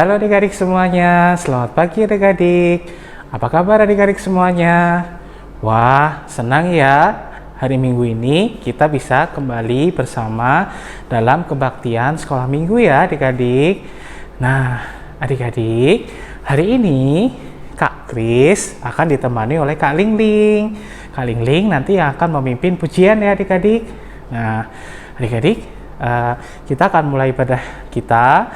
Halo adik-adik semuanya, selamat pagi adik-adik. Apa kabar adik-adik semuanya? Wah, senang ya. Hari Minggu ini kita bisa kembali bersama dalam kebaktian sekolah minggu ya adik-adik. Nah, adik-adik, hari ini Kak Kris akan ditemani oleh Kak Lingling. Kak Lingling nanti yang akan memimpin pujian ya adik-adik. Nah, adik-adik, kita akan mulai ibadah kita.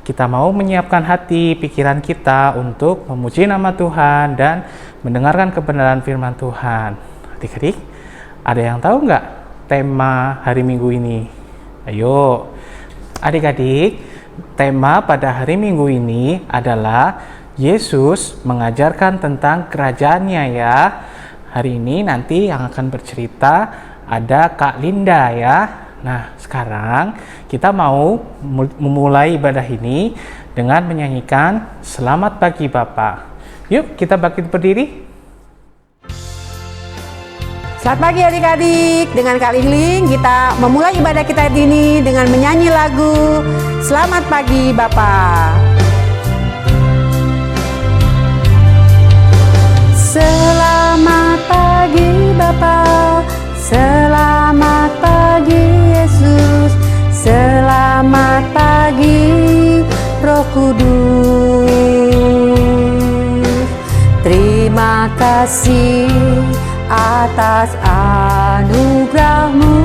Kita mau menyiapkan hati, pikiran kita untuk memuji nama Tuhan dan mendengarkan kebenaran firman Tuhan. Adik-adik, ada yang tahu nggak tema hari Minggu ini? Ayo, adik-adik, tema pada hari Minggu ini adalah Yesus mengajarkan tentang kerajaannya ya. Hari ini nanti yang akan bercerita ada Kak Linda ya. Nah, sekarang kita mau memulai ibadah ini dengan menyanyikan Selamat Pagi Bapak. Yuk, kita bangkit berdiri. Selamat pagi adik-adik. Dengan Kak Lingling kita memulai ibadah kita ini dengan menyanyi lagu Selamat Pagi Bapak. Selamat pagi Bapak, selamat pagi Yesus, selamat pagi Roh Kudus. Terima kasih atas anugerah-Mu,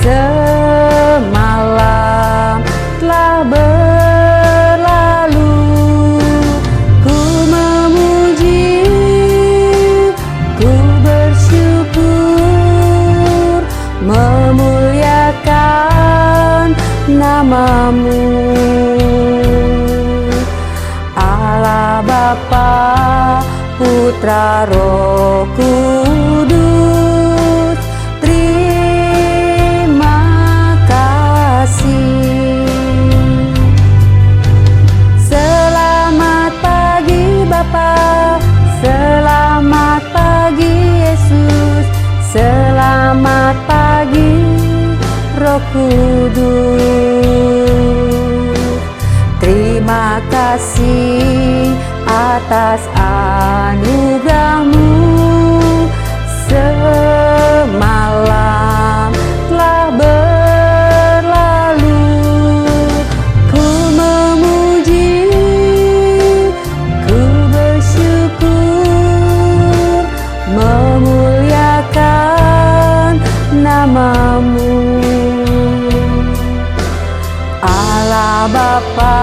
semalam telah berlalu. Ku memuji, ku bersyukur, memuliakan nama-Mu. Allah Bapa, Putra, Roh Kudus, terima kasih. Selamat pagi Bapa, selamat pagi Yesus, selamat pagi Roh Kudus. Terima kasih atas anugerah-Mu, semalam telah berlalu. Ku memuji, ku bersyukur, memuliakan nama-Mu. Allah Bapa,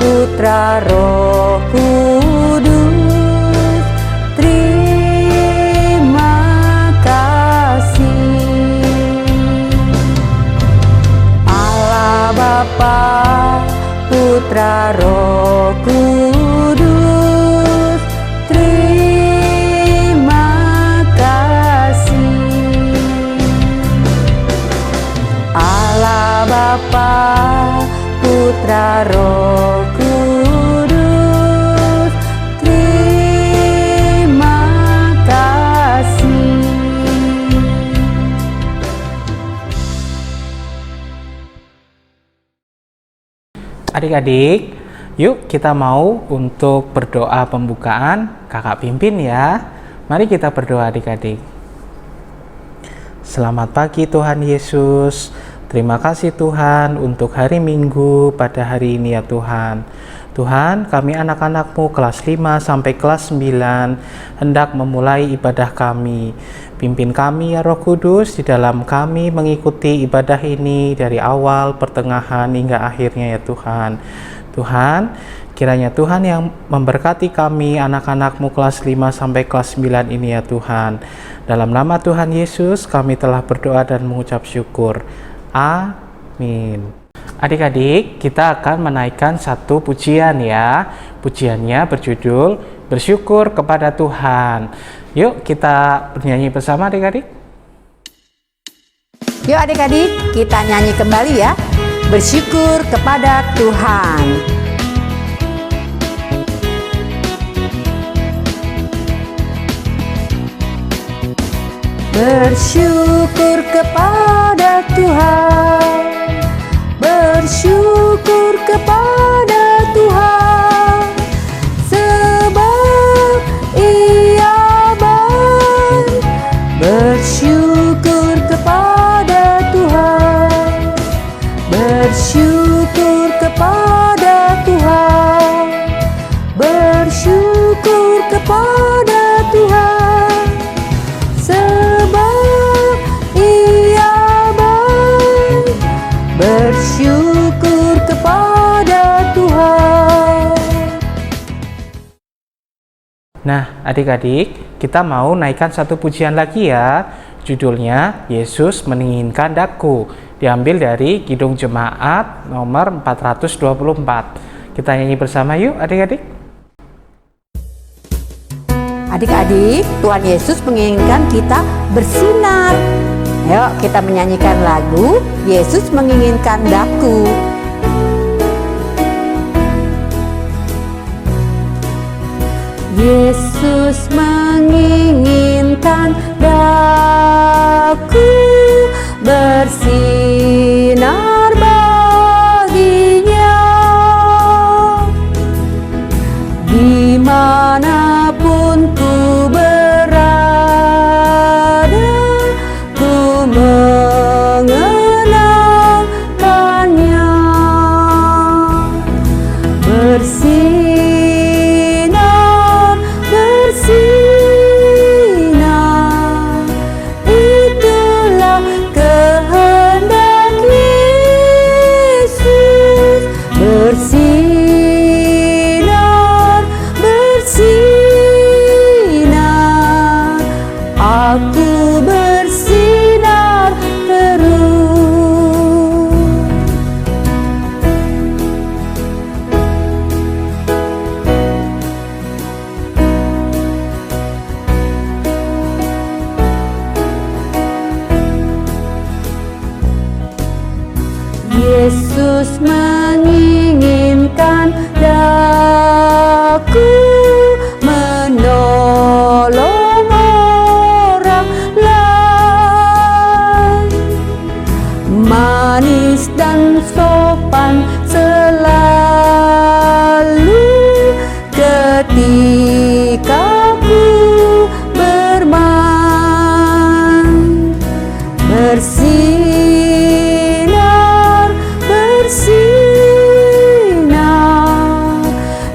Putra, Roh Kudus, terima kasih. Allah Bapa, Putra, Roh Kudus, terima kasih. Allah Bapa, Putra, Roh Kudus, terima kasih. Adik-adik, yuk kita mau untuk berdoa pembukaan. Kakak pimpin ya. Mari kita berdoa adik-adik. Selamat pagi Tuhan Yesus. Terima kasih Tuhan untuk hari Minggu pada hari ini ya Tuhan. Tuhan, kami anak-anak-Mu kelas 5 sampai kelas 9 hendak memulai ibadah kami. Pimpin kami ya Roh Kudus di dalam kami mengikuti ibadah ini dari awal, pertengahan hingga akhirnya ya Tuhan. Tuhan, kiranya Tuhan yang memberkati kami anak-anak-Mu kelas 5 sampai kelas 9 ini ya Tuhan. Dalam nama Tuhan Yesus kami telah berdoa dan mengucap syukur. Amin. Adik-adik, kita akan menaikkan satu pujian ya. Pujiannya berjudul Bersyukur kepada Tuhan. Yuk kita bernyanyi bersama adik-adik. Yuk adik-adik, kita nyanyi kembali ya. Bersyukur kepada Tuhan. Bersyukur kepada Tuhan, bersyukur kepada bersyukur kepada Tuhan, bersyukur kepada Tuhan, sebab Ia baik, bersyukur kepada Tuhan. Nah, adik-adik, kita mau naikkan satu pujian lagi ya. Judulnya Yesus Menginginkan Daku. Diambil dari Kidung Jemaat nomor 424. Kita nyanyi bersama yuk adik-adik. Adik-adik, Tuhan Yesus menginginkan kita bersinar. Ayo kita menyanyikan lagu Yesus Menginginkan Daku. Yesus menginginkan daku bersinar baginya, dimanapun ku berada, ku mengenangkannya. Bersinar, bersinar, itulah kehendak Yesus. Bersinar, bersinar, aku bersinar terus. Yesus menginginkan daku menolong orang lain, manis dan sopan selalu ketika ku bermain. Bersinar, bersinar,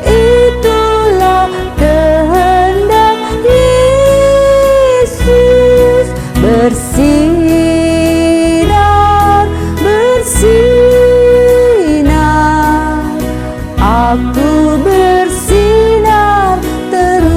itulah kehendak Yesus. Bersinar, bersinar, aku bersinar terus.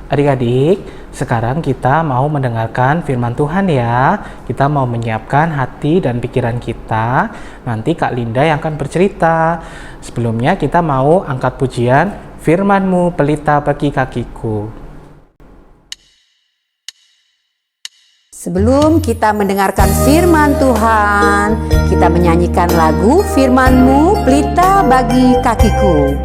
Adik-adik, sekarang kita mau mendengarkan firman Tuhan ya. Kita mau menyiapkan hati dan pikiran kita. Nanti Kak Linda yang akan bercerita. Sebelumnya kita mau angkat pujian Firman-Mu pelita bagi kakiku. Sebelum kita mendengarkan firman Tuhan, kita menyanyikan lagu Firman-Mu pelita bagi kakiku.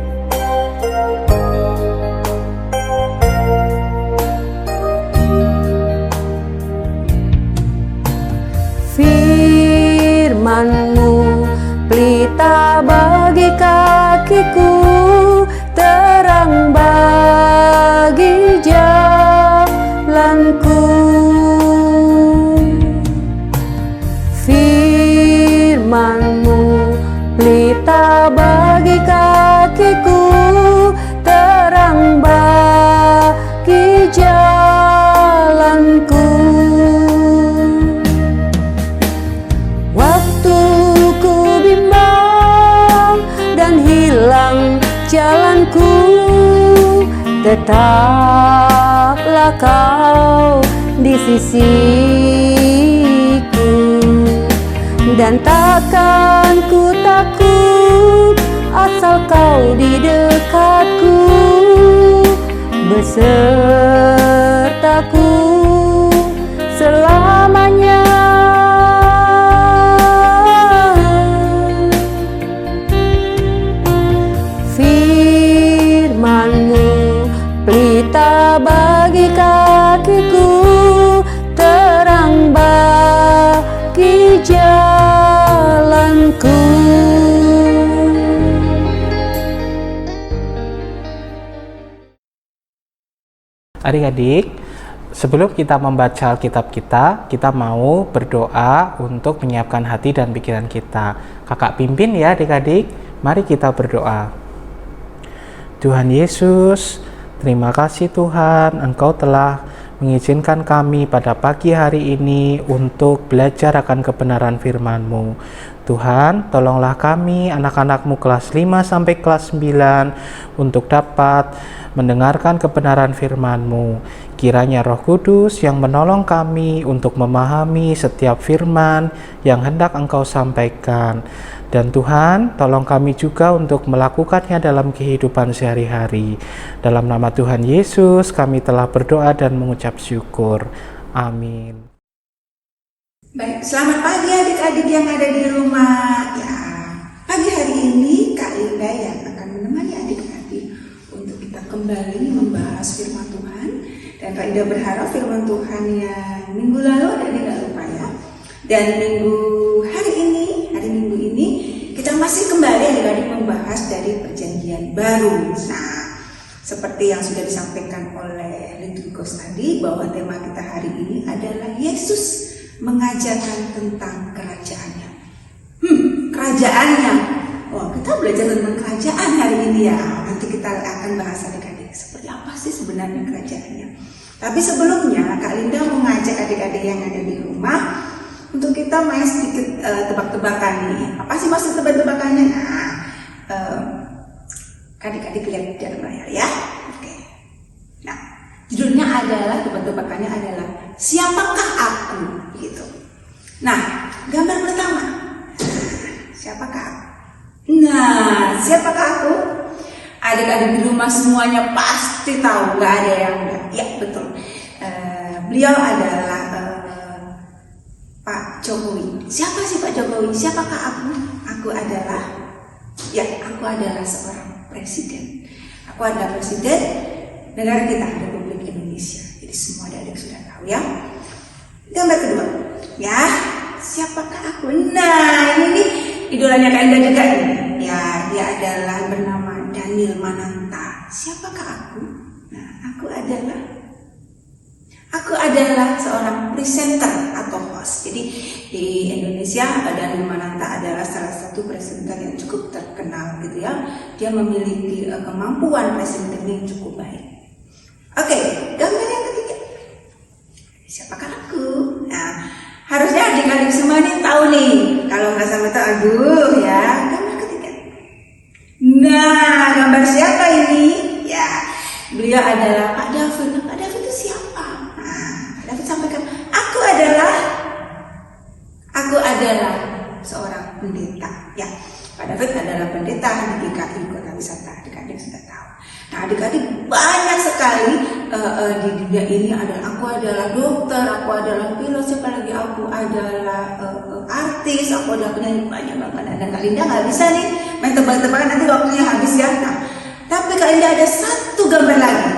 Firman-Mu pelita bagi kakiku, terang bagi jalanku. Firman-Mu pelita bagi kakiku, terang bagi jalanku. Waktu ku bimbang dan hilang jalanku, tetaplah Kau di sisiku, dan takkan ku takut asal Kau di dekatku, besertaku selamanya. Firman-Mu pelita bagi kakiku, terang bagi jalanku. Adik-adik, sebelum kita membaca Alkitab kita mau berdoa untuk menyiapkan hati dan pikiran kita. Kakak pimpin ya adik-adik, mari kita berdoa. Tuhan Yesus, terima kasih Tuhan, Engkau telah mengizinkan kami pada pagi hari ini untuk belajar akan kebenaran firman-Mu. Tuhan, tolonglah kami anak-anak-Mu kelas 5 sampai kelas 9 untuk dapat mendengarkan kebenaran firman-Mu. Kiranya Roh Kudus yang menolong kami untuk memahami setiap firman yang hendak Engkau sampaikan. Dan Tuhan, tolong kami juga untuk melakukannya dalam kehidupan sehari-hari. Dalam nama Tuhan Yesus, kami telah berdoa dan mengucap syukur. Amin. Baik, selamat pagi adik-adik yang ada di rumah. Ya, pagi hari ini Kak Linda yang akan menemani adik-adik untuk kita kembali membahas firman Tuhan. Dan Kak Linda berharap firman Tuhan yang minggu lalu adik tidak lupa ya. Dan hari minggu ini kita masih kembali adik-adik membahas dari perjanjian baru. Nah, seperti yang sudah disampaikan oleh Liturgos tadi, bahwa tema kita hari ini adalah Yesus mengajarkan tentang kerajaannya. Kerajaannya. Oh, kita belajar tentang kerajaan hari ini ya. Nanti kita akan bahas adik-adik seperti apa sih sebenarnya kerajaannya. Tapi sebelumnya Kak Linda mau ngajak adik-adik yang ada di rumah untuk kita main sedikit tebak-tebakan nih. Apa sih maksud tebak-tebakannya? Nah, adik-adik lihat di dalam layar ya. Oke. Nah, judulnya adalah, tebak-tebakannya adalah siapakah aku? Gitu. Nah, gambar pertama. Siapakah aku? Nah, siapakah aku? Adik-adik di rumah semuanya pasti tahu, nggak ada yang enggak. Ya, betul. Beliau adalah Pak Jokowi. Siapa sih Pak Jokowi? Siapakah aku? Aku adalah seorang presiden. Aku adalah presiden negara kita, Republik Indonesia. Jadi semua adik-adik sudah tahu ya. Gambar kedua, ya, siapakah aku? Nah, ini nih idolanya Kak Linda juga ini. Ya, dia adalah bernama Daniel Mananta. Siapakah aku? Nah, aku adalah seorang presenter atau host. Jadi di Indonesia Daniel Mananta adalah salah satu presenter yang cukup terkenal gitu ya. Dia memiliki kemampuan presenter yang cukup baik. Oke, gambar yang ketiga. Siapakah aku? Nah, harusnya adik-adik semua nih tahu nih. Kalau nggak sampai tahu, aduh ya. Gambar ketiga. Nah, gambar siapa ini? Ya, beliau adalah Pak David. Nah, Pak David itu siapa? Nah, Pak David sampaikan, aku adalah seorang pendeta. Ya, Pak David adalah pendeta di GKI Kota Wisata. Adik-adik sudah tahu. Nah, adik-adik banyak sekali di dunia ini aku adalah dokter, aku adalah pilot, siapa lagi, aku adalah artis, aku adalah penyanyi, banyak banget. Dan Kak Linda nggak bisa nih main tebak-tebakan, nanti waktunya habis ya. Nah, tapi Kak Linda ada satu gambar lagi.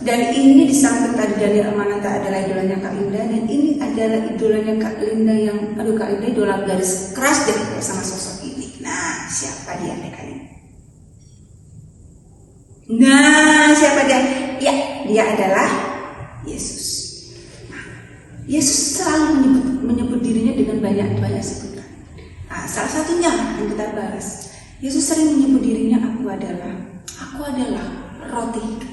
Dan ini di samping tadi Daniel Mananta adalah idolanya Kak Linda, dan ini adalah idolanya Kak Linda yang, Kak Linda idola garis keras deh bersama sosok ini. Nah, siapa dia Kak Linda? Nah, siapa dia? Ya, dia adalah Yesus. Nah, Yesus selalu menyebut dirinya dengan banyak sebutan. Nah, salah satunya yang kita bahas, Yesus sering menyebut dirinya aku adalah roti hidup.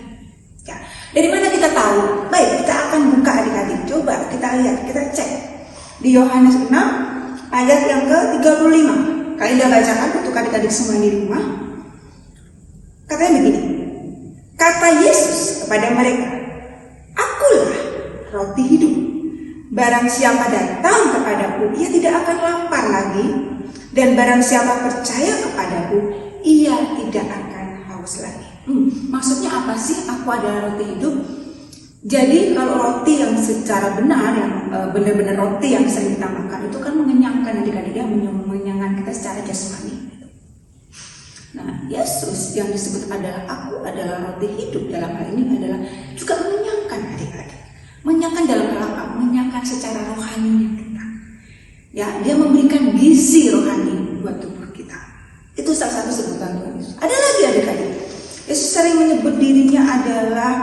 Ya, dari mana kita tahu? Baik, kita akan buka adik-adik. Coba kita lihat, kita cek di Yohanes 6 ayat yang ke-35. Kalian udah bacakan untuk adik-adik semua di rumah. Katanya begini. Kata Yesus kepada mereka, akulah roti hidup. Barang siapa datang kepadaku, ia tidak akan lapar lagi. Dan barang siapa percaya kepadaku, ia tidak akan haus lagi. Maksudnya apa sih aku adalah roti hidup? Jadi kalau roti yang secara benar, yang benar-benar roti yang sering kita makan, itu kan mengenyangkan adik-adik, ya, mengenyangkan kita secara jasmani. Nah, Yesus yang disebut adalah aku adalah roti hidup dalam hal ini adalah juga mengenyangkan adik-adik. Mengenyangkan dalam hal apa? Mengenyangkan secara rohaninya kita. Ya, dia memberikan gizi rohani buat tubuh kita. Itu salah satu sebutan Tuhan Yesus. Ada lagi adik-adik. Yesus sering menyebut dirinya adalah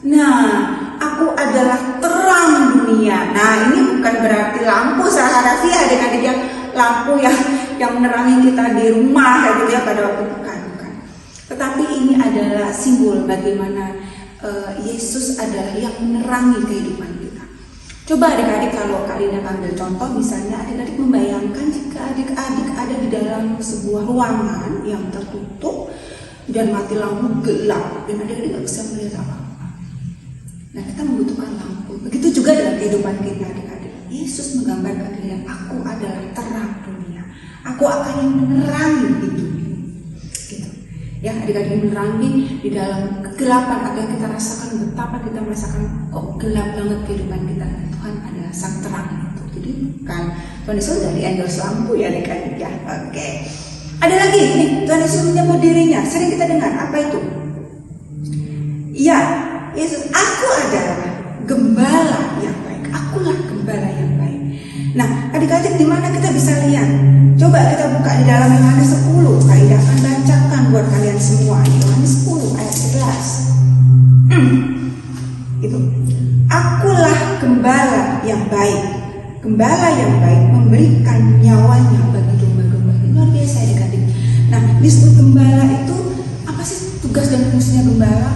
Nah, aku adalah terang dunia. Nah, ini bukan berarti lampu secara harfiah adik-adik, yang lampu yang menerangi kita di rumah kayak gitu ya pada waktu bukan. Tetapi ini adalah simbol bagaimana Yesus adalah yang menerangi kehidupan kita. Coba adik-adik kalau Kak Linda ambil contoh, misalnya adik-adik membayangkan jika adik-adik ada di dalam sebuah ruangan yang tertutup dan mati lampu, gelap, dan adik-adik nggak bisa melihat apa-apa. Nah, kita membutuhkan lampu. Begitu juga dalam kehidupan kita adik-adik. Yesus menggambarkan diri, aku adalah terang dunia. Aku akan yang menerangi hidup. Gitu. Ya, adik-adik menerangi di dalam kegelapan atau yang kita rasakan, betapa kita merasakan kok gelap banget kehidupan kita. Tuhan adalah sang terang itu. Jadi bukan Tuhan Yesus dari endorse lampu ya adik-adik ya. Oke. Ada lagi nih, Tuhan Yesus menyebut dirinya. Sering kita dengar, apa itu? Iya, Yesus, aku adalah gembala yang baik. Akulah gembala yang baik. Nah, adik-adik di mana kita bisa lihat? Coba kita buka di dalam Yohanes 10. Kak Ida akan bacakan buat kalian semua. Yohanes 10 ayat 11. Itu. Akulah gembala yang baik. Gembala yang baik memberikan nyawanya bagi domba-domba. Luar biasa adik-adik. Nah, disebut gembala itu apa sih tugas dan fungsinya gembala?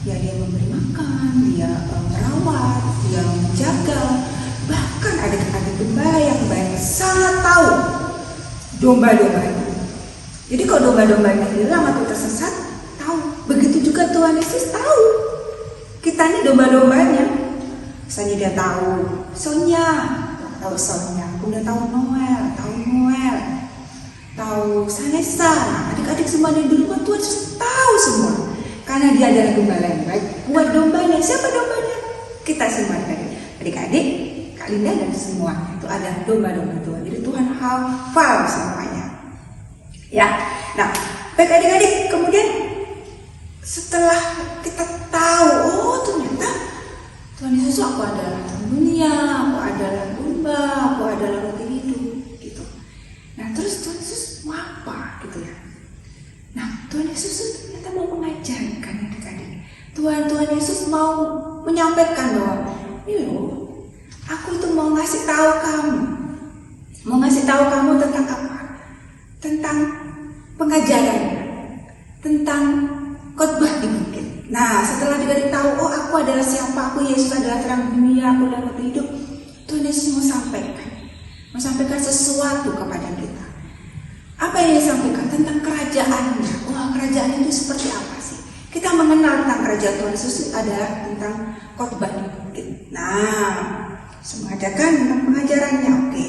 Ya, dia memberi makan, dia merawat, dia menjaga. Bahkan adik-adik gembala yang baik sangat tahu domba-dombanya. Jadi kalau domba-dombanya hilang atau tersesat, tahu. Begitu juga Tuhan Yesus tahu. Kita ini domba-dombanya. Misalnya dia tahu Sonya, tahu Sonya. Udah tahu Noel, tahu Sanesa. Adik-adik semuanya di rumah Tuhan Yesus tahu semua. Karena dia adalah gembala yang baik buat dombanya. Siapa dombanya? Kita semua adik-adik, Kak Linda dan semua itu ada domba-domba Tuhan. Jadi Tuhan hafal semuanya. Ya, nah baik adik-adik. Kemudian setelah kita tahu, oh ternyata Tuhan Yesus, aku adalah dunia, aku adalah domba, aku adalah roti hidup, gitu. Nah terus Tuhan Yesus mau apa, gitu ya? Nah Tuhan Yesus ternyata mau mengajarkan adik-adik. Tuhan Yesus mau menyampaikan bahwa ini loh, aku itu mau ngasih tahu kamu tentang apa? Tentang pengajaran, tentang khotbah di bukit. Nah, setelah adik-adik tahu, oh aku adalah siapa, aku Yesus adalah terang dunia, aku adalah roti hidup. Tuhan Yesus mau sampaikan sesuatu kepada kita. Apa yang disampaikan? Tentang kerajaannya. Wah, kerajaan itu seperti apa sih? Kita mengenal tentang kerajaan Tuhan Yesus adalah tentang khotbah di bukit. Nah, mengadakan tentang pengajarannya, oke.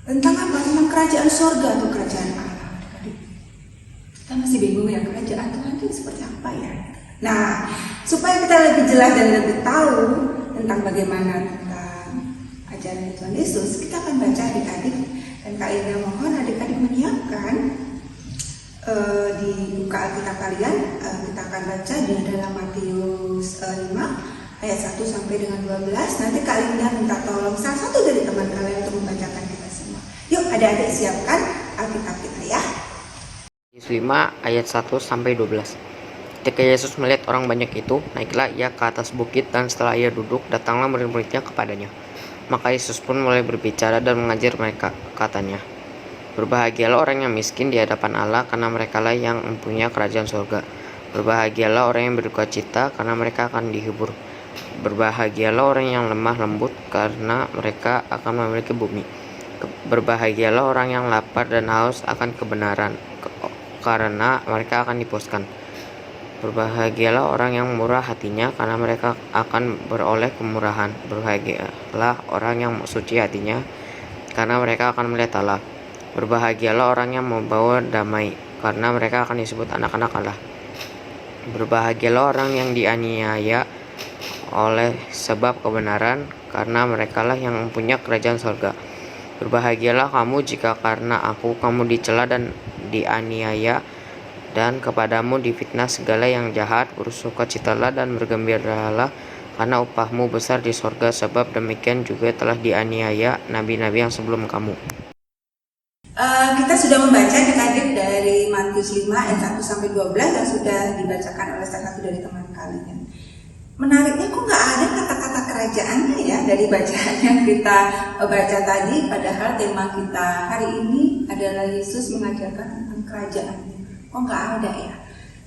Tentang apa? Tentang kerajaan surga atau kerajaan Allah. Kita masih bingung ya, kerajaan Tuhan itu seperti apa ya? Nah, supaya kita lebih jelas dan lebih tahu tentang bagaimana tentang ajaran Tuhan Yesus, kita akan baca adik-adik. Dan Kak Ida mohon adik-adik menyiapkan di buka Alkitab kalian. Kita akan baca di dalam Matius 5 ayat 1 sampai dengan 12. Nanti Kak Ida minta tolong salah satu dari teman kalian untuk membacakan kita semua. Yuk adik-adik siapkan Alkitab kita ya. Matius 5 ayat 1 sampai 12. Ketika Yesus melihat orang banyak itu, naiklah ia ke atas bukit, dan setelah ia duduk, datanglah murid-muridnya kepadanya. Maka Yesus pun mulai berbicara dan mengajar mereka, katanya, berbahagialah orang yang miskin di hadapan Allah, karena merekalah yang mempunyai kerajaan surga. Berbahagialah orang yang berduka cita, karena mereka akan dihibur. Berbahagialah orang yang lemah lembut, karena mereka akan memiliki bumi. Berbahagialah orang yang lapar dan haus akan kebenaran, karena mereka akan dipuaskan. Berbahagialah orang yang murah hatinya, karena mereka akan beroleh kemurahan. Berbahagialah orang yang suci hatinya, karena mereka akan melihat Allah. Berbahagialah orang yang membawa damai, karena mereka akan disebut anak-anak Allah. Berbahagialah orang yang dianiaya oleh sebab kebenaran, karena merekalah yang mempunyai kerajaan surga. Berbahagialah kamu jika karena aku kamu dicela dan dianiaya, dan kepadamu difitnah segala yang jahat. Bersukacitalah dan bergembiralah, karena upahmu besar di sorga, sebab demikian juga telah dianiaya nabi-nabi yang sebelum kamu. Kita sudah membaca adik-adik dari Matius 5 ayat 1 sampai 12 yang sudah dibacakan oleh salah satu dari teman kalian. Menariknya kok nggak ada kata-kata kerajaannya ya dari bacaan yang kita baca tadi, padahal tema kita hari ini adalah Yesus mengajarkan tentang kerajaannya. Kok nggak ada ya?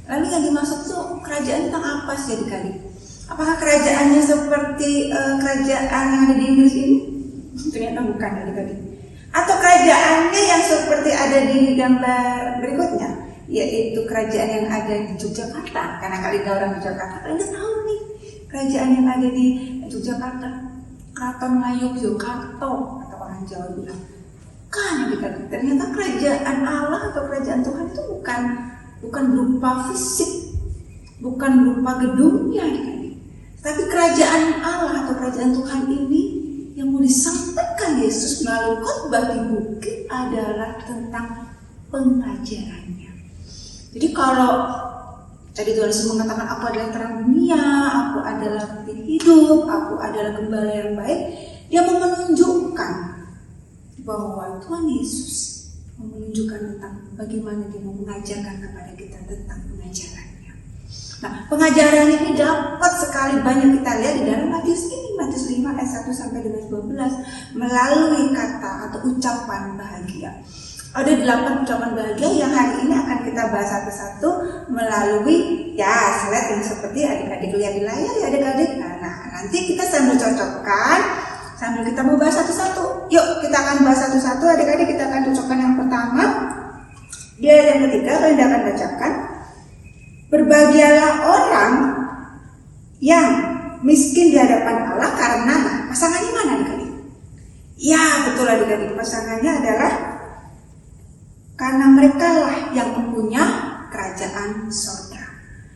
Lalu yang dimaksud tuh kerajaan tentang apa sih adik-adik? Apakah kerajaannya seperti kerajaan yang ada di Inggris ini? Ternyata bukan adik-adik. Atau kerajaannya yang seperti ada di gambar berikutnya, yaitu kerajaan yang ada di Yogyakarta. Karena kalian orang Yogyakarta, kalian tahu nih kerajaan yang ada di Yogyakarta, Keraton Ngayogyakarta atau orang Jawa bilang. Kan adik-adik, ternyata kerajaan Allah atau kerajaan Tuhan itu bukan berupa fisik, bukan berupa gedungnya, adik-adik. Tapi kerajaan Allah atau kerajaan Tuhan ini yang mau disampaikan Yesus melalui khotbah di bukit adalah tentang pengajarannya. Jadi kalau tadi Tuhan Yesus mengatakan aku adalah terang dunia, aku adalah roti hidup, aku adalah gembala yang baik, dia mau menunjukkan bahwa Tuhan Yesus mau menunjukkan tentang bagaimana dia mau mengajarkan kepada kita tentang pengajarannya. Nah, pengajaran ini dapat sekali banyak kita lihat di dalam Matius ini, Matius 5 ayat 1 sampai dengan 12 melalui kata atau ucapan bahagia. Ada 8 ucapan bahagia yang hari ini akan kita bahas satu-satu melalui slide yang seperti adik-adik lihat di layar ya adik-adik. Nah, nanti kita sambil cocokkan, sambil kita mau bahas satu-satu. Yuk, kita akan bahas satu-satu adik-adik, kita akan cocokkan yang pertama. Di ayat yang ketiga, kalian akan bacakan. Berbahagialah orang yang miskin di hadapan Allah karena pasangannya mana adik-adik? Ya betul adik-adik, pasangannya adalah karena mereka lah yang mempunyai kerajaan surga.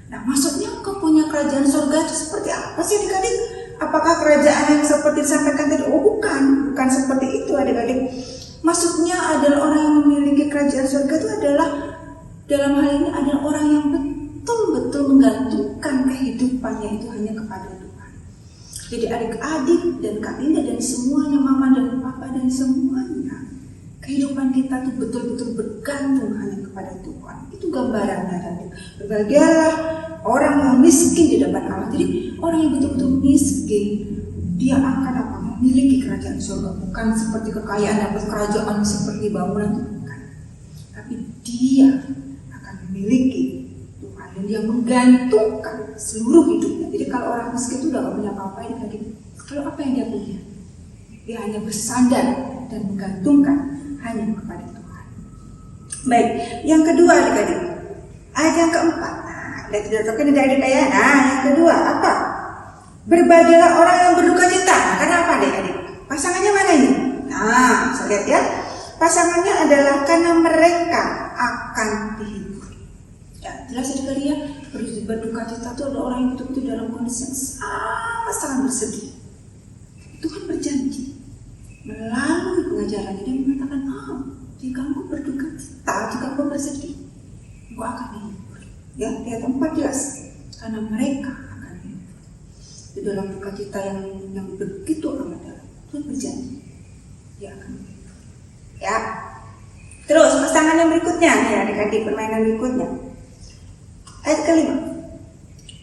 Nah maksudnya kepunya kerajaan surga itu seperti apa sih adik-adik? Apakah kerajaan yang seperti disampaikan tadi? Oh bukan seperti itu adik-adik. Maksudnya adalah orang yang memiliki kerajaan surga itu adalah dalam hal ini adalah orang yang betul-betul menggantungkan kehidupannya itu hanya kepada Tuhan. Jadi adik-adik dan Kak Linda dan semuanya, mama dan papa dan semuanya, kehidupan kita tuh betul-betul bergantung hanya kepada Tuhan. Itu gambarannya tadi. Berbahagialah orang yang miskin di depan Allah. Jadi orang yang betul-betul miskin, dia akan memiliki kerajaan surga. Bukan seperti kekayaan dapat kerajaan seperti bangunan, bukan. Tapi dia akan memiliki dan dia menggantungkan seluruh hidupnya. Jadi kalau orang miskin itu udah gak punya apa-apa ya tadi. Kalau apa yang dia punya? Dia hanya bersandar dan menggantungkan hanya kepada Tuhan. Baik, yang kedua adik-adik. Ayat yang keempat. Nah, udah didotokkan di adik-adik ya. Nah, yang kedua apa? Berbahagialah orang yang berduka cita. Nah, karena apa adik-adik? Pasangannya mana ini? Nah, bisa lihat ya. Pasangannya adalah karena mereka akan dihibur. Jelas adik-adik ya, berduka cita itu ada orang yang betul-betul dalam kondisi yang sangat bersedih. Tuhan berjanji melalui pengajarannya dia mengatakan, jika engkau berduka cita, jika engkau bersedih, engkau akan dihibur. Ya, ayat 4 jelas, karena mereka akan dihibur. Di dalam duka cita yang begitu amat dalam, Tuhan berjanji dia akan dihibur. Ya, terus pasangan yang berikutnya, ya adik-adik permainan berikutnya. Ayat kelima,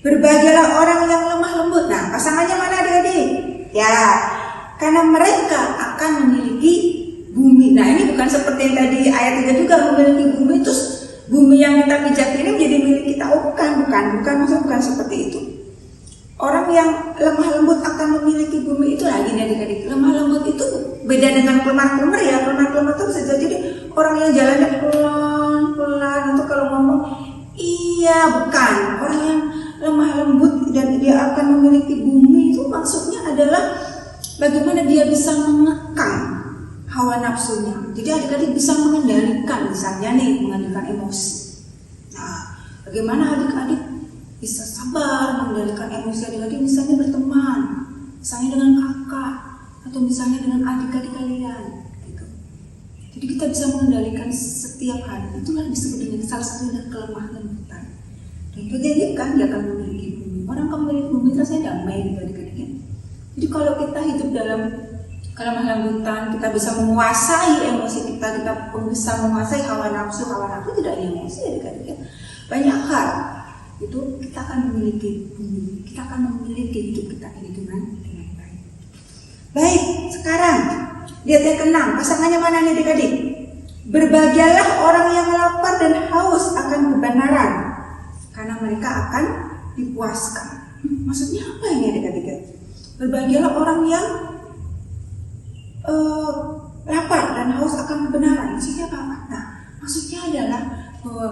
berbahagialah orang yang lemah lembut. Nah, pasangannya mana adik-adik? Ya, karena mereka akan memiliki bumi. Nah, ini bukan seperti yang tadi ayat 3 juga memiliki bumi, terus bumi yang kita pijak ini menjadi milik kita. Oh, bukan maksud bukan seperti itu. Orang yang lemah lembut akan memiliki bumi itu lagi nih adik-adik. Lemah lembut itu beda dengan kelemar-kelemar ya. Kelemar-kelemar itu bisa jadi orang yang jalannya pelan-pelan itu kalau ngomong. Iya, bukan. Orang yang lemah lembut dan dia akan memiliki bumi itu maksudnya adalah bagaimana dia bisa mengekang hawa nafsunya. Jadi adik-adik bisa mengendalikan, misalnya nih, mengendalikan emosi. Nah, bagaimana adik-adik bisa sabar mengendalikan emosi adik-adik, misalnya berteman, misalnya dengan kakak, atau misalnya dengan adik-adik kalian. Jadi kita bisa mengendalikan setiap hari. Itulah disebut dengan salah satu dari kelemahan lembutan. Dan itu dijadikan dia akan memiliki bumi. Orang akan memiliki bumi rasanya damai gitu adik-adik. Jadi kalau kita hidup dalam kelemah lembutan, kita bisa menguasai emosi kita bisa menguasai hawa nafsu tidak emosi adik-adik ya. Banyak hal itu kita akan memiliki bumi, kita akan memiliki hidup kita ini dengan baik. Baik, sekarang lihat yang ke-6, pasangannya mana nih adik-adik? Berbahagialah orang yang lapar dan haus akan kebenaran, karena mereka akan dipuaskan. Maksudnya apa ini adik-adik? Berbahagialah orang yang lapar dan haus akan kebenaran. Maksudnya apa? Nah, maksudnya adalah bahwa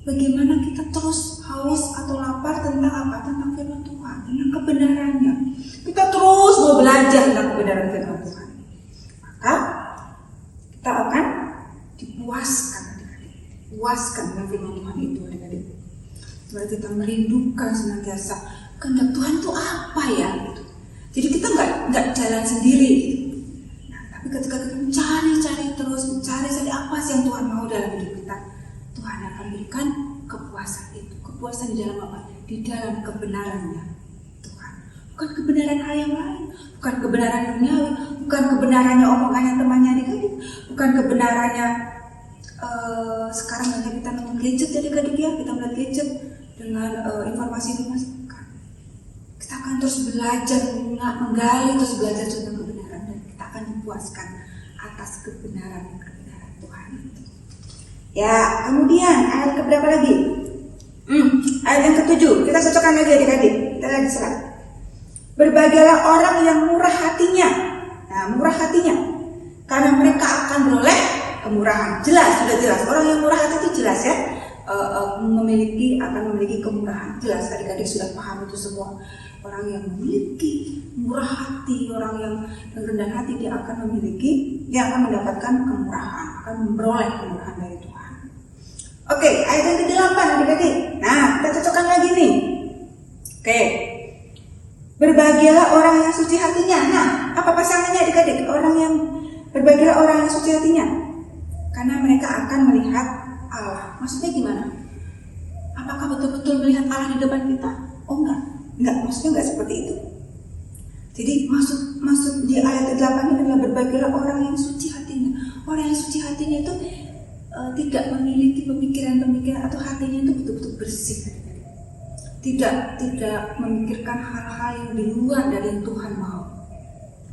bagaimana kita terus haus atau lapar tentang apa? Tentang firman Tuhan, tentang kebenarannya. Kita terus mau belajar tentang kebenaran firman Tuhan. Maka kita akan dipuaskan, adik-adik. Puaskan dengan firman Tuhan itu, adik-adik. Supaya kita merindukan senantiasa kehendak Tuhan itu apa ya? Gitu. Jadi kita nggak jalan sendiri. Gitu. Nah, tapi ketika kita mencari apa sih yang Tuhan mau dalam hidup kita, Tuhan akan berikan kepuasan itu. Kepuasan di dalam apa? Di dalam kebenarannya Tuhan. Bukan kebenaran hal yang lain, bukan kebenaran duniawi, bukan kebenarannya omongannya temannya adik-adik, bukan kebenarannya sekarang hanya kita nonton gadget adik-adik ya, kita melihat gadget dengan informasi-informasi. Kita akan terus belajar, menggali terus belajar tentang kebenaran, dan kita akan dipuaskan atas kebenaran Tuhan itu. Ya, kemudian ayat keberapa lagi? Ayat yang ke-7, kita cocokkan lagi adik-adik. Kita lagi serat. Berbahagialah orang yang murah hatinya. Nah, murah hatinya, karena mereka akan beroleh kemurahan. Jelas, sudah jelas. Orang yang murah hati itu jelas ya. Akan memiliki kemurahan. Jelas adik-adik sudah paham itu semua. Orang yang memiliki murah hati, orang yang rendah hati, dia akan mendapatkan kemurahan, akan memperoleh kemurahan dari Tuhan. Oke, ayat yang ke-8 adik-adik. Nah, kita cocokkan lagi nih. Oke. Berbahagialah orang yang suci hatinya. Nah, apa pasangannya adik-adik? Berbahagialah orang yang suci hatinya, karena mereka akan melihat Allah. Maksudnya gimana? Apakah betul-betul melihat Allah di depan kita? Oh enggak, maksudnya enggak seperti itu. Jadi maksud di ayat ke-8 ini adalah berbahagialah orang yang suci hatinya. Orang yang suci hatinya itu tidak memiliki pemikiran-pemikiran atau hatinya itu betul-betul bersih. Tidak memikirkan hal-hal yang di luar dari yang Tuhan mau.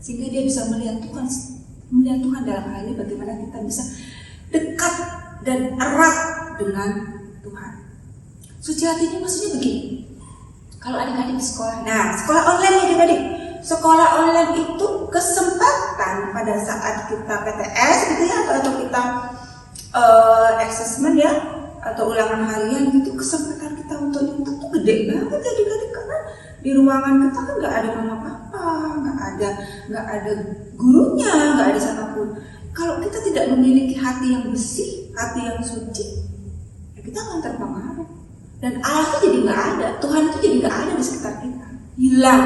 Sehingga dia bisa melihat Tuhan dalam hal ini, bagaimana kita bisa dekat dan erat dengan Tuhan. Suci hati ini maksudnya begini. Kalau adik-adik di sekolah, nah sekolah online ya adik-adik. Sekolah online itu kesempatan pada saat kita PTS gitu ya, atau kita assessment ya, atau ulangan harian gitu, kesempatan kita untuk nyentuh tuh gede banget ya adik-adik, karena di ruangan kita kan nggak ada mama papa, nggak ada gurunya, nggak ada siapapun. Kalau kita tidak memiliki hati yang bersih, hati yang suci, ya kita akan terpengaruh. Dan Allah itu jadi nggak ada, Tuhan itu jadi nggak ada di sekitar kita, hilang.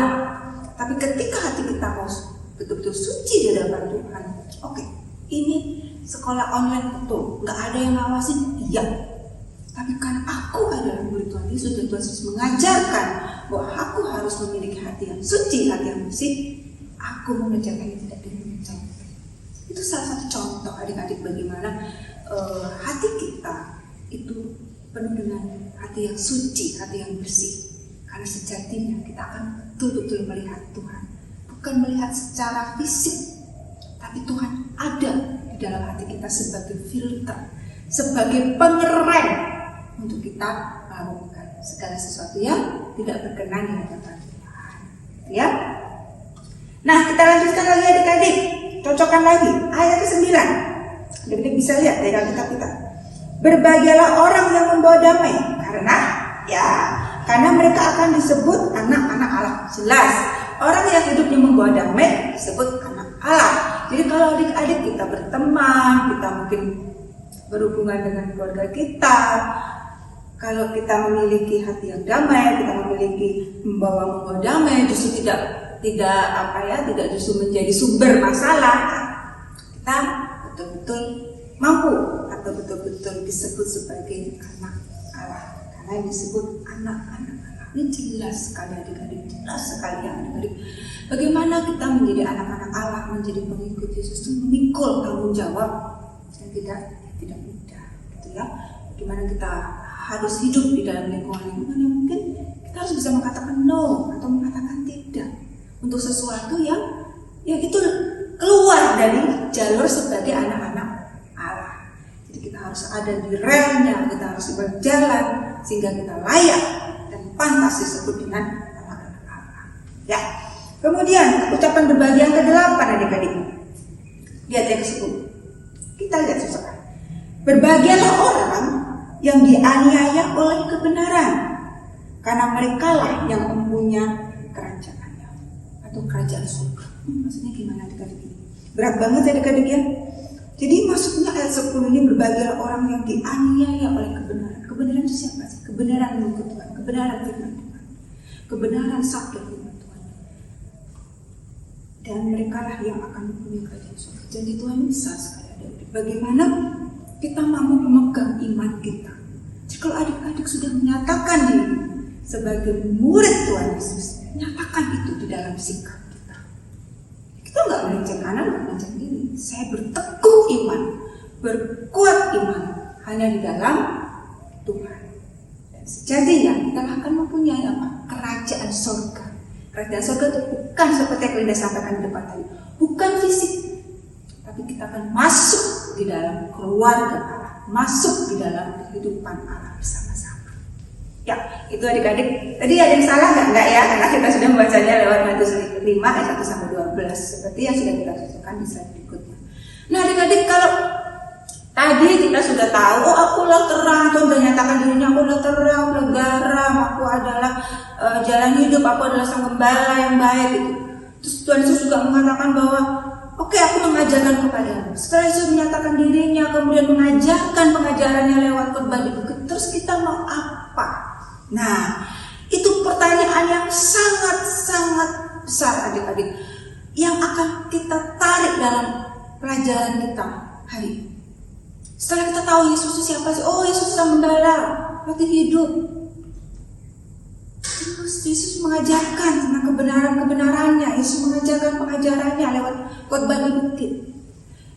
Tapi ketika hati kita mau betul-betul suci di hadapan Tuhan, oke, ini sekolah online betul, nggak ada yang ngawasin, iya. Tapi kan aku adalah murid Tuhan Yesus, dan Tuhan Yesus mengajarkan bahwa aku harus memiliki hati yang suci, hati yang bersih. Aku mengerjakannya tidak dengan capek. Itu salah satu contoh adik-adik bagaimana hati kita itu penuh dengan hati yang suci, hati yang bersih. Karena sejatinya kita akan betul-betul melihat Tuhan, bukan melihat secara fisik, tapi Tuhan ada di dalam hati kita sebagai filter, sebagai pengerem untuk kita melakukan segala sesuatu yang tidak berkenan di hadapan Tuhan. Ya. Nah, kita lanjutkan lagi adik-adik, cocokkan lagi ayat ke-9. Adik-adik bisa lihat dari Alkitab kita. Berbahagialah orang yang membawa damai, karena mereka akan disebut anak-anak Allah. Jelas, orang yang hidupnya membawa damai disebut anak Allah. Jadi kalau adik-adik kita berteman, kita mungkin berhubungan dengan keluarga kita, kalau kita memiliki hati yang damai, kita membawa damai, justru tidak justru menjadi sumber masalah, kita betul-betul mampu atau betul-betul disebut sebagai anak Allah, karena yang disebut anak-anak Allah. Ini jelas sekali adik-adik, jelas sekali ya adik-adik. Bagaimana kita menjadi anak-anak Allah, menjadi pengikut Yesus itu memikul tanggung jawab yang tidak mudah, gitu ya. Bagaimana kita harus hidup di dalam lingkungan yang mungkin kita harus bisa mengatakan no atau mengatakan tidak untuk sesuatu yang itu keluar dari jalur sebagai anak-anak Allah. Jadi kita harus ada di relnya, kita harus berjalan sehingga kita layak dan pantas disebut dengan anak-anak Allah. Ya. Kemudian ucapan berbagi yang ke-8 adik-adik. Lihat yang ke-10. Kita lihat susah. Berbahagialah orang yang dianiaya oleh kebenaran, karena merekalah yang mempunyai kerajaannya atau kerajaan surga. Maksudnya gimana adik-adik ini? Berat banget ya adik-adik ya. Jadi maksudnya ayat 10 ini, berbahagialah orang yang dianiaya oleh kebenaran. Kebenaran itu siapa sih? Kebenaran menurut Tuhan, kebenaran firman Tuhan, kebenaran sabda firman Tuhan. Dan merekalah yang akan mempunyai kerajaan surga. Jadi Tuhan besar sekali adik-adik. Bagaimana kita mampu memegang iman kita. Jadi kalau adik-adik sudah menyatakan diri sebagai murid Tuhan Yesus, nyatakan itu di dalam sikap kita. Kita nggak melenceng kanan, nggak melenceng kiri. Saya berteguh iman, berkuat iman hanya di dalam Tuhan. Dan sejatinya kita akan mempunyai apa? Kerajaan surga. Kerajaan surga itu bukan seperti yang Linda sampaikan di depan tadi, bukan fisik, tapi kita akan masuk di dalam keluarga Allah, masuk di dalam kehidupan Allah bersama-sama. Ya, itu adik-adik. Tadi ada yang salah nggak ya? Karena kita sudah membacanya lewat Matius 5 ayat 1-12 seperti yang sudah kita contohkan di slide berikutnya. Nah adik-adik, kalau tadi kita sudah tahu, oh akulah terang, Tuhan menyatakan dirinya, akulah terang, akulah garam, aku adalah jalan hidup, aku adalah sang gembala yang baik gitu. Terus Tuhan Yesus juga mengatakan bahwa oke, aku mengajarkan kepadamu. Setelah Yesus menyatakan dirinya, kemudian mengajarkan pengajarannya lewat khotbah di bukit, terus kita mau apa? Nah, itu pertanyaan yang sangat-sangat besar adik-adik, yang akan kita tarik dalam pelajaran kita hari ini. Setelah kita tahu Yesus itu siapa sih? Oh, Yesus sang gembala, roti hidup. Terus Yesus mengajarkan tentang kebenaran-kebenarannya. Yesus mengajarkan pengajarannya lewat khotbah di bukit,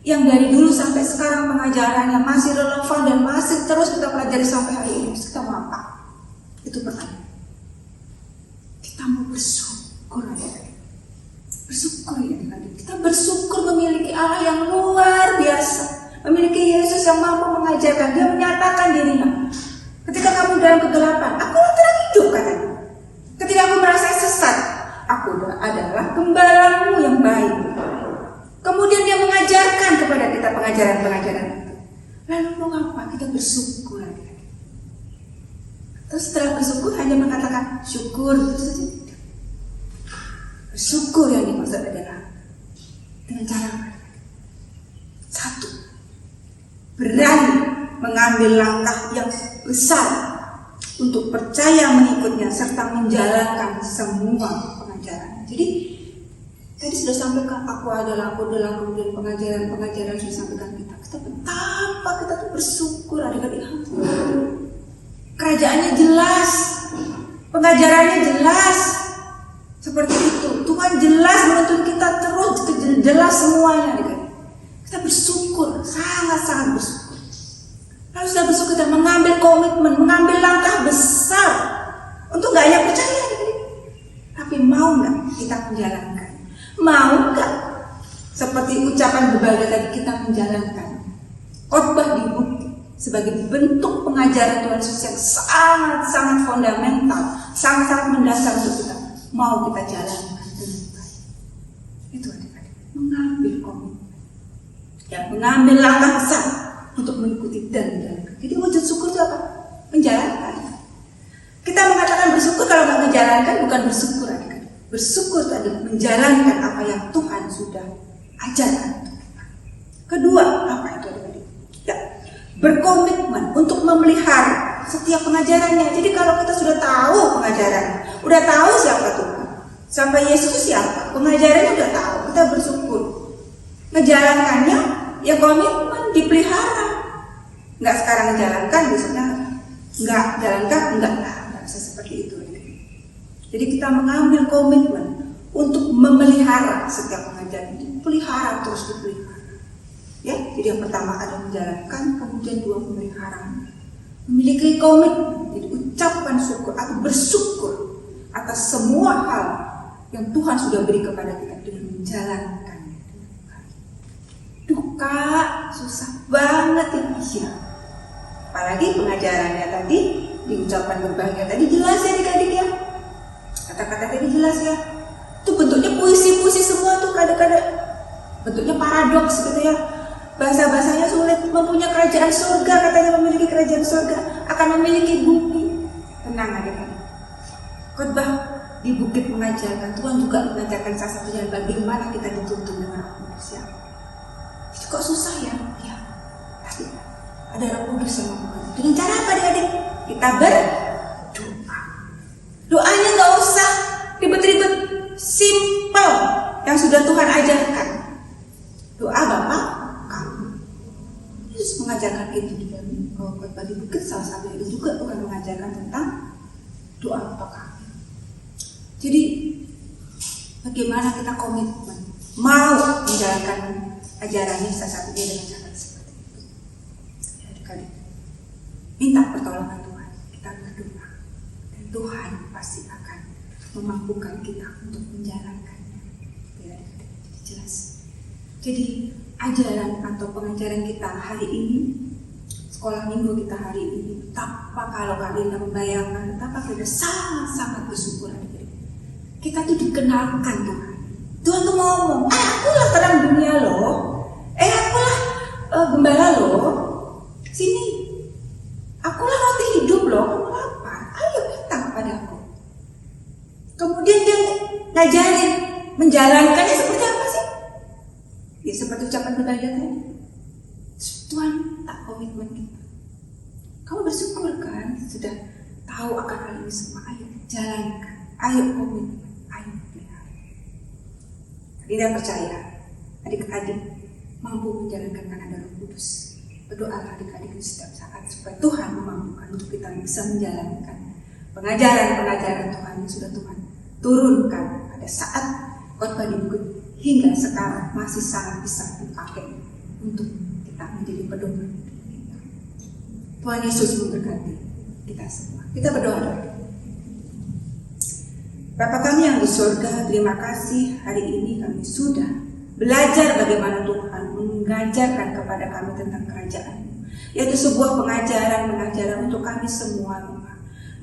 yang dari dulu sampai sekarang pengajarannya masih relevan dan masih terus kita pelajari sampai hari ini. Kita mau apa? Itu pertanyaan. Kita mau bersyukur ya. Bersyukur ya adik-adik. Kita bersyukur memiliki Allah yang luar biasa, memiliki Yesus yang mampu mengajarkan. Dia menyatakan dirinya. Ketika kamu dalam kegelapan, akulah terang hidup katanya. Ketika aku merasa sesat, aku adalah gembalamu yang baik. Kemudian dia mengajarkan kepada kita pengajaran-pengajaran itu. Lalu mau apa? Kita bersyukur. Terus setelah bersyukur hanya mengatakan syukur itu saja tidak. Bersyukur yang dimaksud adalah dengan cara satu, berani mengambil langkah yang besar untuk percaya mengikutnya serta menjalankan semua pengajaran. Jadi tadi sudah sampaikan aku adalah kemudian pengajaran sudah sampaikan kita. Kita betapa kita tuh bersyukur adik-adik. Kerajaannya jelas, pengajarannya jelas, seperti itu. Tuhan jelas menuntun kita terus jelas semuanya adik-adik. Kita bersyukur, sangat-sangat bersyukur. Lalu sudah bersyukur kita mengambil komitmen, mengambil langkah besar untuk gak hanya percaya adik-adik, tapi mau nggak kita menjalankan? Mau nggak seperti ucapan berbahagia tadi kita menjalankan khotbah di bukit sebagai bentuk pengajaran Tuhan Yesus yang sangat-sangat fundamental, sangat-sangat mendasar untuk kita. Mau kita jalankan dengan baik. Itu adik-adik, mengambil komitmen, ya, mengambil langkah besar untuk mengikuti dan menjalankan. Jadi wujud syukur itu apa? Menjalankan. Kita mengatakan bersyukur kalau nggak menjalankan bukan bersyukur adik-adik. Bersyukur itu adalah menjalankan apa yang Tuhan sudah ajarkan. Kedua, apa itu adik-adik? Ya, berkomitmen untuk memelihara setiap pengajarannya. Jadi kalau kita sudah tahu pengajarannya, udah tahu siapa Tuhan, sampai Yesus siapa, pengajarannya udah tahu, kita bersyukur. Menjalankannya, ya komitmen dipelihara. Nggak sekarang jalankan, besoknya nggak jalankan, nggak bisa seperti itu. Jadi kita mengambil komitmen untuk memelihara setiap pengajaran itu, pelihara terus dipelihara. Ya, jadi yang pertama ada menjalankan, kemudian dua memelihara. Memiliki komitmen, jadi ucapan syukur atau bersyukur atas semua hal yang Tuhan sudah beri kepada kita dengan menjalankannya. Duka susah banget ya. Apalagi pengajarannya tadi, di ucapan berbahagia tadi jelas ya adik-adik ya. Kata-kata tadi jelas ya. Itu bentuknya puisi-puisi semua tuh kadang-kadang. Bentuknya paradoks gitu ya. Bahasa-bahasanya sulit. Mempunyai kerajaan surga, katanya memiliki kerajaan surga, akan memiliki bukti. Tenang adik-adik. Khotbah di bukit mengajarkan, Tuhan juga mengajarkan salah satunya bagaimana kita dituntun dengan Roh Kudus ya. Itu kok susah ya? Ya. Tapi ada Roh Kudus yang membantu. Dengan cara apa adik-adik? Kita berdoa. Doanya nggak usah ribet-ribet, simple yang sudah Tuhan ajarkan. Doa Bapa kamu. Yesus mengajarkan itu di dalam khotbah di bukit, salah satu itu juga Tuhan mengajarkan tentang doa Bapa kami. Jadi bagaimana kita komitmen mau menjalankan ajarannya salah satunya dengan cara seperti itu. Ya, adik-adik, minta pertolongan Tuhan, kita berdoa dan Tuhan pasti akan memampukan kita untuk menjalankannya. Ya, adik-adik, jelas. Jadi ajaran atau pengajaran kita hari ini, sekolah minggu kita hari ini, betapa kalau kalian membayangkan, betapa kita sangat-sangat bersyukur adik-adik. Kita tuh dikenalkan Tuhan. Tuhan tuh ngomong, akulah terang dunia loh. Akulah gembala loh. Sini. Akulah roti hidup loh. Kamu lapar. Ayo datang kepadaku. Kemudian dia ngajarin, menjalankannya seperti apa sih? Ya seperti ucapan berbahagia tadi. Tuhan tak komitmen kita. Kamu bersyukur kan sudah tahu akan hal ini semua. Ayo jalankan. Ayo komitmen. Ayo pelihara. Kita percaya adik-adik mampu menjalankan karena ada Roh Kudus. Berdoalah adik-adik di setiap saat supaya Tuhan memampukan untuk kita bisa menjalankan pengajaran-pengajaran Tuhan yang sudah Tuhan turunkan pada saat khotbah di bukit hingga sekarang masih sangat bisa dipakai untuk kita menjadi pedoman. Tuhan Yesus memberkati kita semua. Kita berdoa doa. Bapa kami yang di surga, terima kasih hari ini kami sudah belajar bagaimana Tuhan mengajarkan kepada kami tentang kerajaan, yaitu sebuah pengajaran untuk kami semua.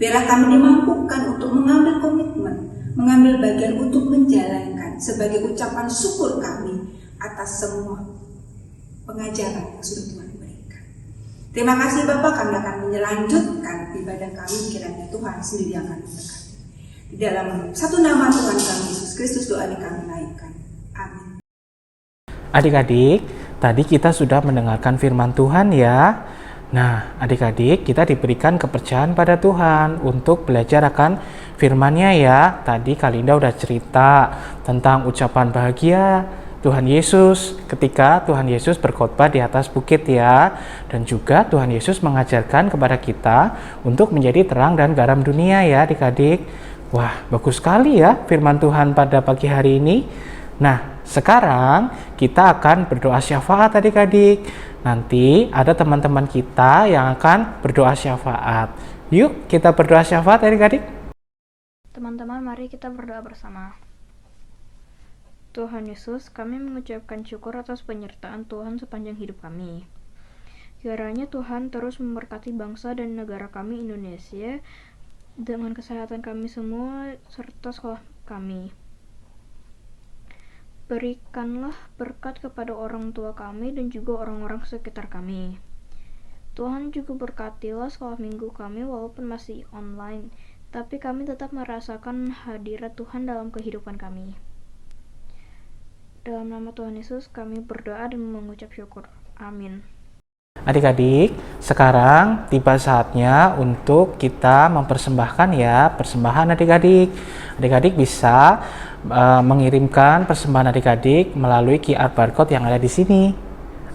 Biarlah kami dimampukan untuk mengambil komitmen, mengambil bagian untuk menjalankan sebagai ucapan syukur kami atas semua pengajaran yang sudah Tuhan berikan. Terima kasih Bapak, kami akan melanjutkan ibadah kami, kiranya Tuhan sendiri akan memberkati. Di dalam satu nama Tuhan kami Yesus Kristus doa ini kami naikkan. Amin. Adik-adik, tadi kita sudah mendengarkan firman Tuhan ya. Nah, adik-adik, kita diberikan kepercayaan pada Tuhan untuk belajar akan firman-Nya ya. Tadi Kalinda udah cerita tentang ucapan bahagia Tuhan Yesus ketika Tuhan Yesus berkhotbah di atas bukit ya. Dan juga Tuhan Yesus mengajarkan kepada kita untuk menjadi terang dan garam dunia ya adik-adik. Wah, bagus sekali ya firman Tuhan pada pagi hari ini. Nah, sekarang kita akan berdoa syafaat adik-adik. Nanti ada teman-teman kita yang akan berdoa syafaat. Yuk kita berdoa syafaat adik-adik. Teman-teman, mari kita berdoa bersama. Tuhan Yesus, kami mengucapkan syukur atas penyertaan Tuhan sepanjang hidup kami. Kiranya Tuhan terus memberkati bangsa dan negara kami Indonesia dengan kesehatan kami semua serta sekolah kami. Berikanlah berkat kepada orang tua kami dan juga orang-orang sekitar kami. Tuhan juga berkatilah sekolah minggu kami walaupun masih online, tapi kami tetap merasakan hadirat Tuhan dalam kehidupan kami. Dalam nama Tuhan Yesus kami berdoa dan mengucap syukur. Amin. Adik-adik, sekarang tiba saatnya untuk kita mempersembahkan ya, persembahan adik-adik. Adik-adik bisa mengirimkan persembahan adik-adik melalui QR barcode yang ada di sini.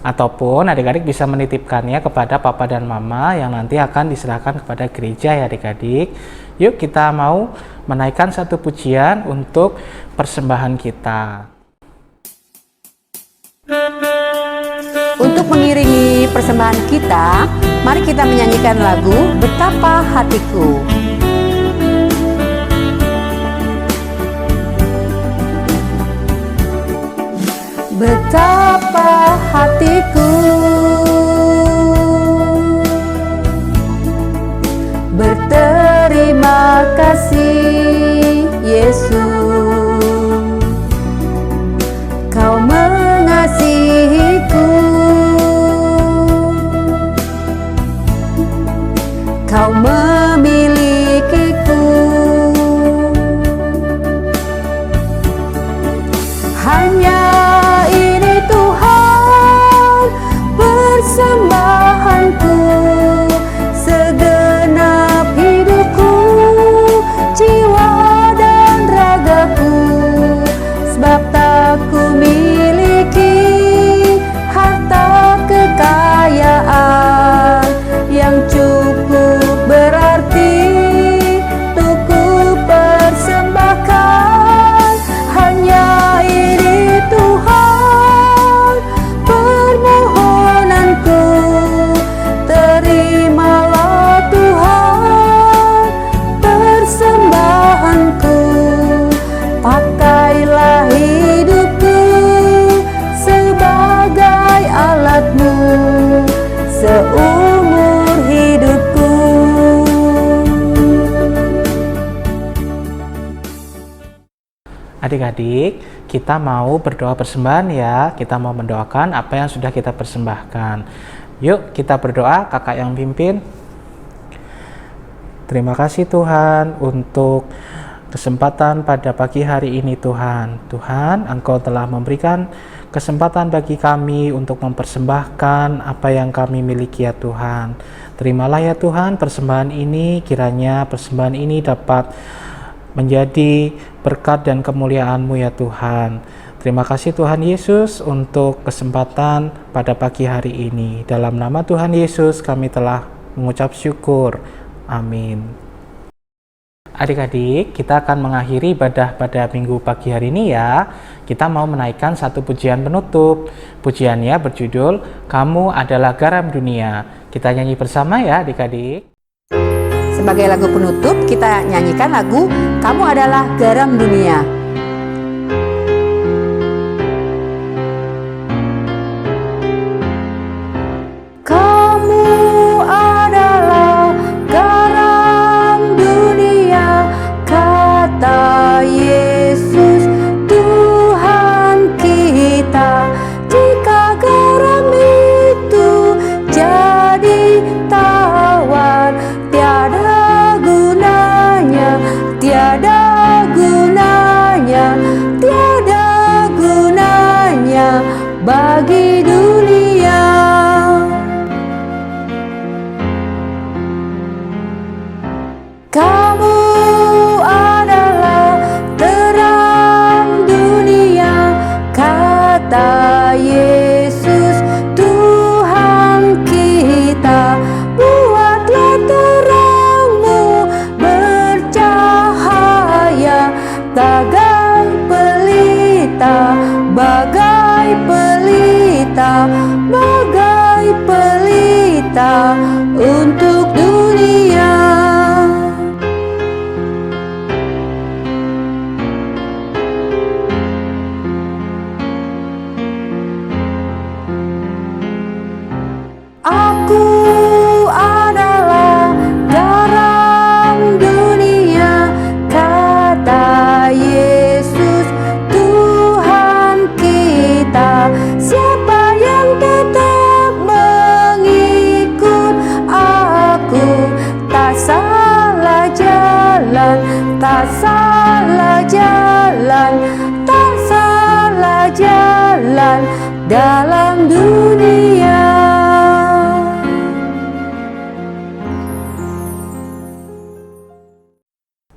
Ataupun adik-adik bisa menitipkannya kepada papa dan mama yang nanti akan diserahkan kepada gereja ya adik-adik. Yuk kita mau menaikkan satu pujian untuk persembahan kita. Untuk mengiringi persembahan kita, mari kita menyanyikan lagu Betapa Hatiku. Betapa hatiku berterima kasih Yesus, Kau mengasihiku, Kau memilikiku. Hanya ini Tuhan persembahanku, segenap hidupku, jiwa dan ragaku, sebab tak ku miliki harta kekayaan yang cukup berarti untuk ku persembahkan. Hanya ini Tuhan permohonanku, terimalah Tuhan persembahanku. Pakailah hidupku sebagai alatmu seumur hidupku. Adik-adik, kita mau berdoa persembahan ya. Kita mau mendoakan apa yang sudah kita persembahkan. Yuk kita berdoa, kakak yang pimpin. Terima kasih Tuhan untuk kesempatan pada pagi hari ini Tuhan. Tuhan, Engkau telah memberikan kesempatan bagi kami untuk mempersembahkan apa yang kami miliki ya Tuhan. Terimalah ya Tuhan persembahan ini, kiranya persembahan ini dapat menjadi berkat dan kemuliaan-Mu ya Tuhan. Terima kasih Tuhan Yesus untuk kesempatan pada pagi hari ini. Dalam nama Tuhan Yesus kami telah mengucap syukur. Amin. Adik-adik, kita akan mengakhiri ibadah pada minggu pagi hari ini ya. Kita mau menaikkan satu pujian penutup. Pujiannya berjudul Kamu Adalah Garam Dunia. Kita nyanyi bersama ya adik-adik. Sebagai lagu penutup, kita nyanyikan lagu Kamu Adalah Garam Dunia. Kamu adalah garam dunia, kata Yesus Tuhan kita. Jika garam itu jadi tawar, tiada gunanya, tiada gunanya, tiada gunanya bagi dunia. Kamu adalah terang dunia, kata Yesus Tuhan kita. Buatlah terangmu bercahaya, bagai pelita, bagai pelita, bagai pelita untuk dunia. Aku adalah garam dunia, kata Yesus Tuhan kita. Siapa yang tetap mengikut aku, tak salah jalan, tak salah jalan, tak salah jalan dalam dunia.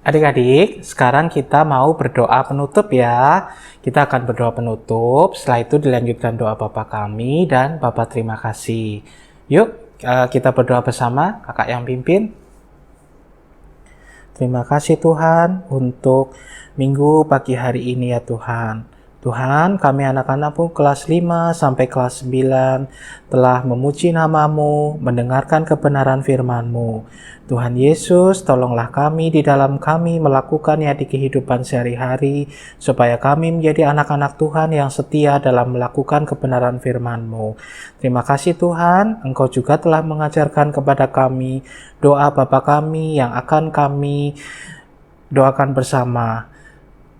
Adik-adik, sekarang kita mau berdoa penutup ya. Kita akan berdoa penutup, setelah itu dilanjutkan doa Bapa kami dan Bapa terima kasih. Yuk, kita berdoa bersama, kakak yang pimpin. Terima kasih Tuhan untuk minggu pagi hari ini ya Tuhan. Tuhan, kami anak-anakmu kelas 5 sampai kelas 9 telah memuji nama-Mu, mendengarkan kebenaran firman-Mu. Tuhan Yesus, tolonglah kami di dalam kami melakukannya di kehidupan sehari-hari, supaya kami menjadi anak-anak Tuhan yang setia dalam melakukan kebenaran firman-Mu. Terima kasih Tuhan, Engkau juga telah mengajarkan kepada kami doa Bapa kami yang akan kami doakan bersama.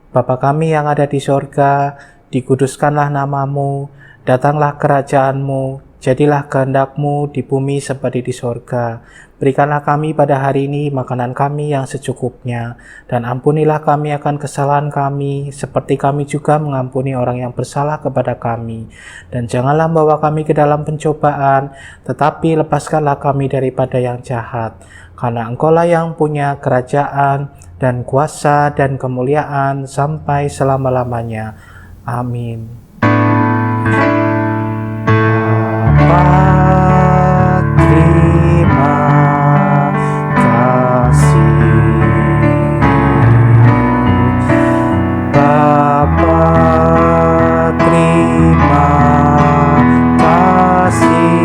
Bapa kami yang ada di sorga, dikuduskanlah nama-Mu, datanglah kerajaan-Mu, jadilah kehendak-Mu di bumi seperti di sorga. Berikanlah kami pada hari ini makanan kami yang secukupnya, dan ampunilah kami akan kesalahan kami, seperti kami juga mengampuni orang yang bersalah kepada kami. Dan janganlah membawa kami ke dalam pencobaan, tetapi lepaskanlah kami daripada yang jahat. Karena Engkau-lah yang punya kerajaan, dan kuasa dan kemuliaan sampai selama-lamanya. Amin. Bapa, terima kasih. Bapa, terima kasih.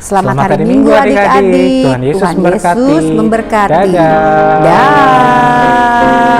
Selamat hari Minggu adik-adik. Tuhan Yesus memberkati. Dadah. Dadah.